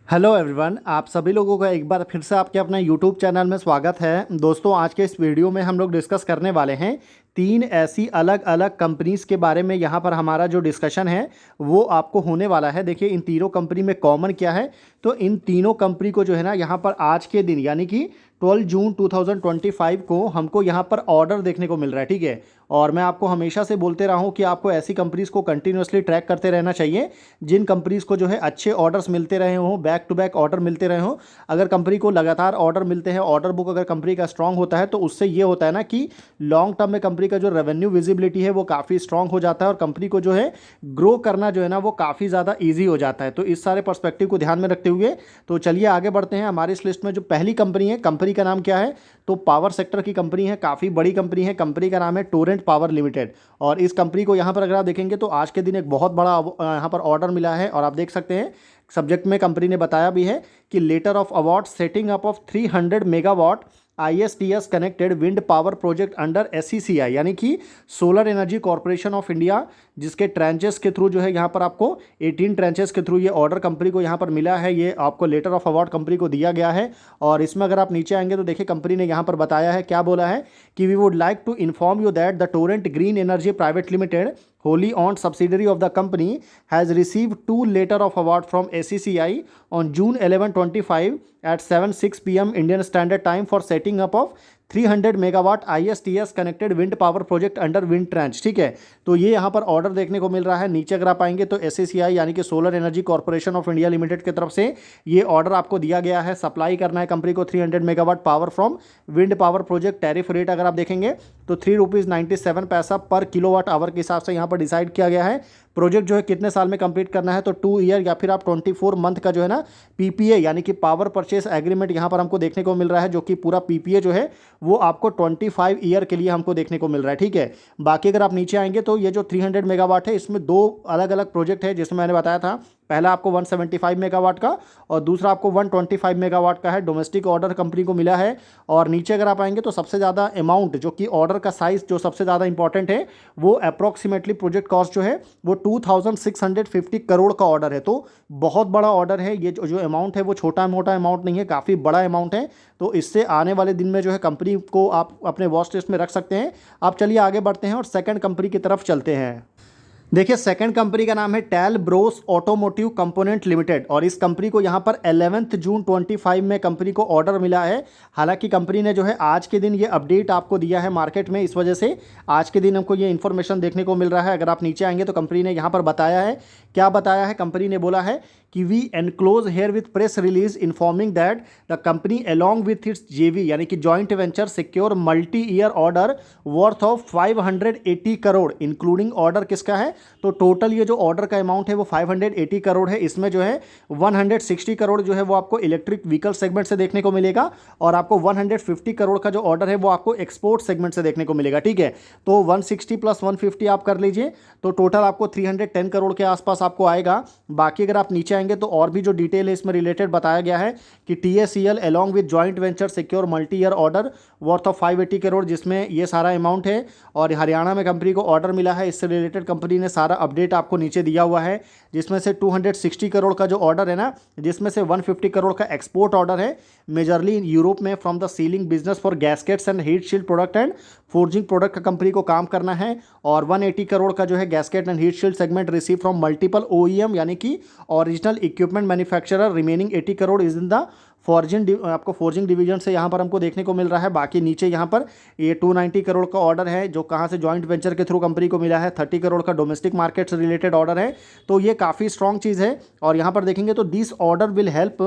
Hello everyone, आप सभी लोगों का एक बार फिर से आपके अपने यूट्यूब चैनल में स्वागत है। दोस्तों, आज के इस वीडियो में हम लोग डिस्कस करने वाले हैं तीन ऐसी अलग अलग कंपनीज़ के बारे में। यहाँ पर हमारा जो डिस्कशन है वो आपको होने वाला है। देखिए, इन तीनों कंपनी में कॉमन क्या है, तो इन तीनों कंपनी को जो है ना यहाँ पर आज के दिन यानी कि 12 जून 2025 को हमको यहाँ पर ऑर्डर देखने को मिल रहा है। ठीक है, और मैं आपको हमेशा से बोलते रहा हूँ कि आपको ऐसी कंपनीज़ को कंटिन्यूसली ट्रैक करते रहना चाहिए जिन कंपनीज़ को जो है अच्छे ऑर्डर्स मिलते रहे हों, बैक टू बैक ऑर्डर मिलते रहे हों। अगर कंपनी को लगातार ऑर्डर मिलते हैं, ऑर्डर बुक अगर कंपनी का स्ट्रांग होता है, तो उससे ये होता है ना कि लॉन्ग टर्म में कंपनी का जो रेवेन्यू विजिबिलिटी है वो काफ़ी स्ट्रांग हो जाता है और कंपनी को जो है ग्रो करना जो है ना वो काफ़ी ज़्यादा ईजी हो जाता है। तो इस सारे पर्सपेक्टिव को ध्यान में रखते हुए तो चलिए आगे बढ़ते हैं। हमारी इस लिस्ट में जो पहली कंपनी है, कंपनी का नाम क्या है, तो पावर सेक्टर की कंपनी है, काफ़ी बड़ी कंपनी है। कंपनी का नाम है टोरेंट पावर लिमिटेड। और इस कंपनी को यहाँ पर अगर आप देखेंगे तो आज के दिन एक बहुत बड़ा यहाँ पर ऑर्डर मिला है। और आप देख सकते हैं सब्जेक्ट में कंपनी ने बताया भी है कि letter of award setting up of 300 megawatt ISTS connected wind power project under SECI यानी कि solar energy corporation of India, जिसके ट्रेंचेस के थ्रू जो है यहाँ पर आपको 18 ट्रेंचेस के थ्रू ये ऑर्डर कंपनी को यहाँ पर मिला है। ये आपको लेटर ऑफ अवार्ड कंपनी को दिया गया है। और इसमें अगर आप नीचे आएंगे तो देखिए कंपनी ने यहाँ पर बताया है, क्या बोला है कि we would like to inform you that the Torrent green energy private limited wholly owned subsidiary of the company has received 2 letter of award from SECI on June 11, 25 at 7:06 p.m. Indian Standard Time for setting up of 300 megawatt ISTS connected wind power project under wind trench. ठीक है, तो ये यहाँ पर order देखने को मिल रहा है। नीचे अगर आप आएंगे तो SECI यानी कि solar energy corporation of India limited की तरफ से ये ऑर्डर आपको दिया गया है। सप्लाई करना है कंपनी को 300 megawatt power from wind power project. Tariff rate अगर आप देखेंगे तो ₹3.97 पर किलोवाट आवर के हिसाब से यहाँ पर डिसाइड किया गया है। प्रोजेक्ट जो है कितने साल में कंप्लीट करना है, तो 2 ईयर या फिर आप 24 मंथ का जो है ना PPA यानी कि पावर परचेस एग्रीमेंट यहाँ पर हमको देखने को मिल रहा है, जो कि पूरा PPA जो है वो आपको 25 ईयर के लिए हमको देखने को मिल रहा है। ठीक है, बाकी अगर आप नीचे आएंगे तो ये जो 300 मेगावाट है इसमें दो अलग अलग प्रोजेक्ट है, जिसमें मैंने बताया था पहला आपको 175 मेगावाट का और दूसरा आपको 125 मेगावाट का है। डोमेस्टिक ऑर्डर कंपनी को मिला है। और नीचे अगर आप आएंगे तो सबसे ज़्यादा अमाउंट जो कि ऑर्डर का साइज़ जो सबसे ज़्यादा इंपॉर्टेंट है वो अप्रॉक्सीमेटली प्रोजेक्ट कॉस्ट जो है वो 2650 करोड़ का ऑर्डर है। तो बहुत बड़ा ऑर्डर है। ये जो अमाउंट है वो छोटा मोटा अमाउंट नहीं है, काफ़ी बड़ा अमाउंट है। तो इससे आने वाले दिन में जो है कंपनी को आप अपने वॉच लिस्ट में रख सकते हैं। आप चलिए आगे बढ़ते हैं और सेकंड कंपनी की तरफ चलते हैं। देखिए, सेकंड कंपनी का नाम है Talbros automotive component limited और इस कंपनी को यहाँ पर 11 जून 25 में कंपनी को ऑर्डर मिला है। हालांकि कंपनी ने जो है आज के दिन ये अपडेट आपको दिया है मार्केट में, इस वजह से आज के दिन हमको ये इन्फॉर्मेशन देखने को मिल रहा है। अगर आप नीचे आएंगे तो कंपनी ने यहाँ पर बताया है, क्या बताया है, कंपनी ने बोला है कि we enclose herewith press release informing that the company along with its JV यानी कि joint venture secure multi year order worth of 580 crore including order किसका है, तो टोटल ये जो ऑर्डर का अमाउंट है वो 580 करोड़ है। इसमें जो है 160 करोड़ जो है वो आपको इलेक्ट्रिक व्हीकल सेगमेंट से देखने को मिलेगा और आपको 150 करोड़ का जो ऑर्डर है वो आपको एक्सपोर्ट सेगमेंट से देखने को मिलेगा। ठीक है, तो 160 + 150 आप कर लीजिए तो टोटल आपको 310 करोड़ के आसपास आपको आएगा। बाकी अगर आप नीचे आएंगे तो और भी जो डिटेल है इसमें रिलेटेड बताया गया है कि TSEL along with joint venture secure multi year order worth of 580 crore, जिसमें ये सारा अमाउंट है। और हरियाणा में कंपनी को ऑर्डर मिला है, इससे रिलेटेड कंपनी ने सारा अपडेट आपको नीचे दिया हुआ है, जिसमें से 260 करोड़ का जो ऑर्डर है ना, जिसमें से 150 करोड़ का एक्सपोर्ट ऑर्डर है मेजरली इन यूरोप में from the ceiling business for gaskets and heat shield product and forging product का कंपनी को काम करना है। और 180 करोड़ का जो है gasket and heat shield segment receive from multiple OEM यानी कि original equipment manufacturer. Remaining 80 crore is in the आपको फोर्जिंग डिवीजन से यहाँ पर हमको देखने को मिल रहा है। बाकी नीचे यहाँ पर ये 290 करोड़ का ऑर्डर है जो कहाँ से जॉइंट वेंचर के थ्रू कंपनी को मिला है। 30 करोड़ का डोमेस्टिक मार्केट से रिलेटेड ऑर्डर है। तो ये काफ़ी स्ट्रॉन्ग चीज़ है। और यहाँ पर देखेंगे तो this order will help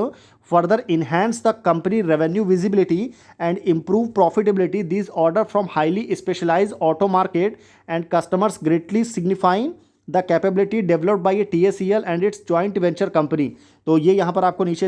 further enhance the company revenue visibility and improve profitability. This order from highly specialised auto market and customers greatly signifying the capability developed by TSEL and its joint venture company. तो ये यहाँ पर आपको नीचे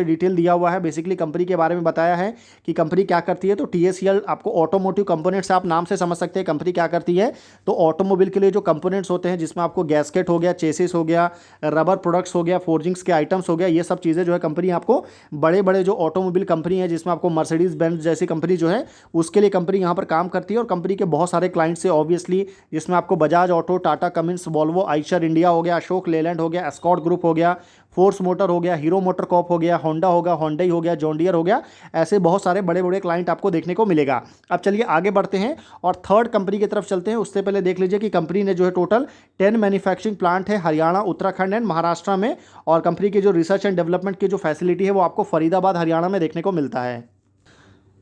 detail दिया हुआ है। Basically company के बारे में बताया है कि कंपनी क्या करती है। तो TSEL आपको ऑटोमोटिव कंपोनेंट्स आप नाम से समझ सकते हैं। कंपनी क्या करती है, तो ऑटोमोबाइल के लिए जो कंपोनेंट्स होते हैं जिसमें आपको गैस्केट हो गया, चेसिस हो गया, रबर प्रोडक्ट्स हो गया, फोर्जिंग्स के आइटम्स हो गया, ये सब चीज़ें जो है कंपनी आपको बड़े बड़े जो ऑटोमोबाइल कंपनी है जिसमें आपको मर्सिडीज बेंज जैसी कंपनी जो है उसके लिए कंपनी यहाँ पर काम करती है। और कंपनी के बहुत सारे क्लाइंट्स है ऑब्वियसली, जिसमें आपको Bajaj auto, Tata Cummins, Volvo, Eicher India हो गया, अशोक लेलैंड हो गया, एस्कॉर्ट ग्रुप हो गया, फोर्स मोटर हो गया, हीरो मोटर कॉर्प हो गया, होंडा होगा, होंडई हो गया, जॉन डियर हो गया, ऐसे बहुत सारे बड़े बड़े क्लाइंट आपको देखने को मिलेगा। अब चलिए आगे बढ़ते हैं और थर्ड कंपनी की तरफ चलते हैं। उससे पहले देख लीजिए कि कंपनी ने जो है टोटल 10 मैन्युफैक्चरिंग प्लांट है हरियाणा, उत्तराखंड एंड महाराष्ट्र में, और कंपनी की जो रिसर्च एंड डेवलपमेंट की जो फैसिलिटी है वो आपको फरीदाबाद हरियाणा में देखने को मिलता है।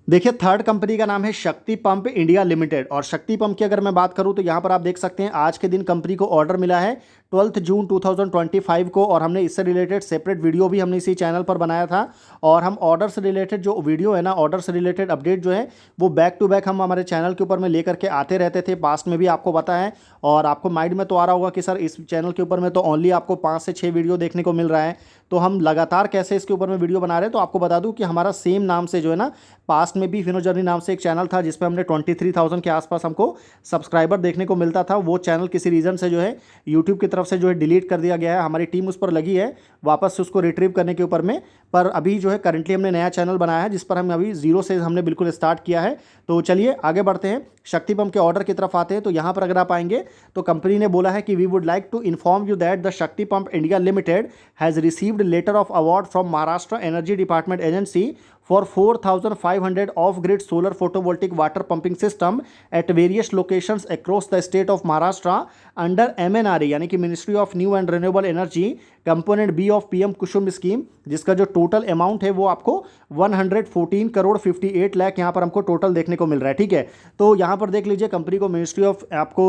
देखिए थर्ड कंपनी का नाम है शक्ति पंप इंडिया लिमिटेड, और शक्ति पंप की अगर मैं बात करूं तो यहां पर आप देख सकते हैं आज के दिन कंपनी को ऑर्डर मिला है 12 जून 2025 को, और हमने इससे रिलेटेड सेपरेट वीडियो भी हमने इसी चैनल पर बनाया था। और हम ऑर्डर से रिलेटेड जो वीडियो है ना, ऑर्डर से रिलेटेड अपडेट जो है वो बैक टू बैक हम हमारे चैनल के ऊपर में लेकर के आते रहते थे, पास्ट में भी आपको पता है। और आपको माइंड में तो आ रहा होगा कि सर इस चैनल के ऊपर में तो ओनली आपको 5 से 6 वीडियो देखने को मिल रहा है, तो हम लगातार कैसे इसके ऊपर में वीडियो बना रहे हैं। तो आपको बता दूं कि हमारा सेम नाम से जो है ना, पास्ट में भी फिनो जर्नी नाम से एक चैनल था जिस पे हमने 23,000 के आसपास हमको सब्सक्राइबर देखने को मिलता था। वो चैनल किसी रीज़न से जो है यूट्यूब की तरफ से जो है डिलीट कर दिया गया है। हमारी टीम उस पर लगी है वापस से उसको रिट्रीव करने के ऊपर में, पर अभी जो है करंटली हमने नया चैनल बनाया है जिस पर हम अभी जीरो से हमने बिल्कुल स्टार्ट किया है। तो चलिए आगे बढ़ते हैं, शक्ति पंप के ऑर्डर की तरफ आते हैं। तो यहाँ पर अगर आप आएंगे तो कंपनी ने बोला है कि we would like to inform you that the Shakti pump India limited has received letter of award from Maharashtra energy department agency for 4,500 off-grid solar photovoltaic water pumping system at various locations across the state of Maharashtra under MNRE यानी कि ministry of new and renewable energy component B of PM Kusum scheme, जिसका जो total amount है वो आपको 114 करोड़ 58 लाख यहाँ पर हमको टोटल देखने को मिल रहा है। ठीक है, तो यहाँ पर देख लीजिए कंपनी को मिनिस्ट्री ऑफ आपको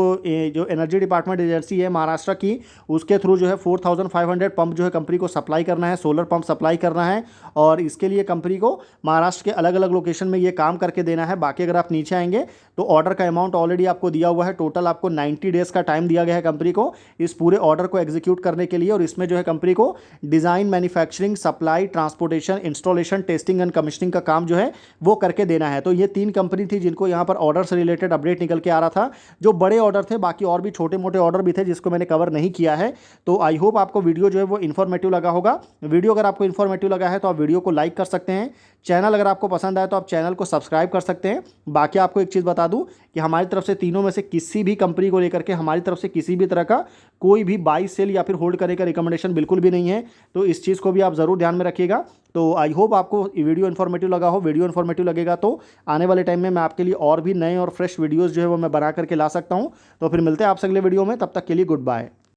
जो एनर्जी डिपार्टमेंट एजेंसी है महाराष्ट्र की, उसके थ्रू जो है 4,500 पंप जो है कंपनी को सप्लाई करना है, सोलर पंप सप्लाई करना है, और इसके लिए कंपनी को महाराष्ट्र के अलग अलग लोकेशन में ये काम करके देना है। बाकी अगर आप नीचे आएंगे तो ऑर्डर का अमाउंट ऑलरेडी आपको दिया हुआ है, टोटल आपको 90 डेज़ का टाइम दिया गया है कंपनी को इस पूरे ऑर्डर को एग्जीक्यूट करने के लिए। और इसमें जो है कंपनी को design, manufacturing, supply, transportation, installation, testing and commissioning का काम जो है वो करके देना है। तो ये 3 कंपनी थी जिनको यहाँ पर ऑर्डर से रिलेटेड अपडेट निकल के आ रहा था, जो बड़े ऑर्डर थे। बाकी और भी छोटे मोटे ऑर्डर भी थे जिसको मैंने कवर नहीं किया है। तो आई होप आपको वीडियो जो है वो इन्फॉर्मेटिव लगा होगा। वीडियो अगर आपको इन्फॉर्मेटिव लगा है तो आप वीडियो को लाइक कर सकते हैं, चैनल अगर आपको पसंद आए तो आप चैनल को सब्सक्राइब कर सकते हैं। बाकी आपको एक चीज़ बता दूं कि हमारी तरफ से तीनों में से किसी भी कंपनी को लेकर के हमारी तरफ से किसी भी तरह का कोई भी बाई सेल या फिर होल्ड करने का रिकमेंडेशन बिल्कुल भी नहीं है, तो इस चीज़ को भी आप ज़रूर ध्यान में रखिएगा। तो आई होप आपको वीडियो इन्फॉर्मेटिव लगा हो। वीडियो इन्फॉर्मेटिव लगेगा तो आने वाले टाइम में मैं आपके लिए और भी नए और फ्रेश वीडियोज़ जो है वो मैं बना करके ला सकता हूँ। तो फिर मिलते हैं आपसे अगले वीडियो में, तब तक के लिए गुड बाय।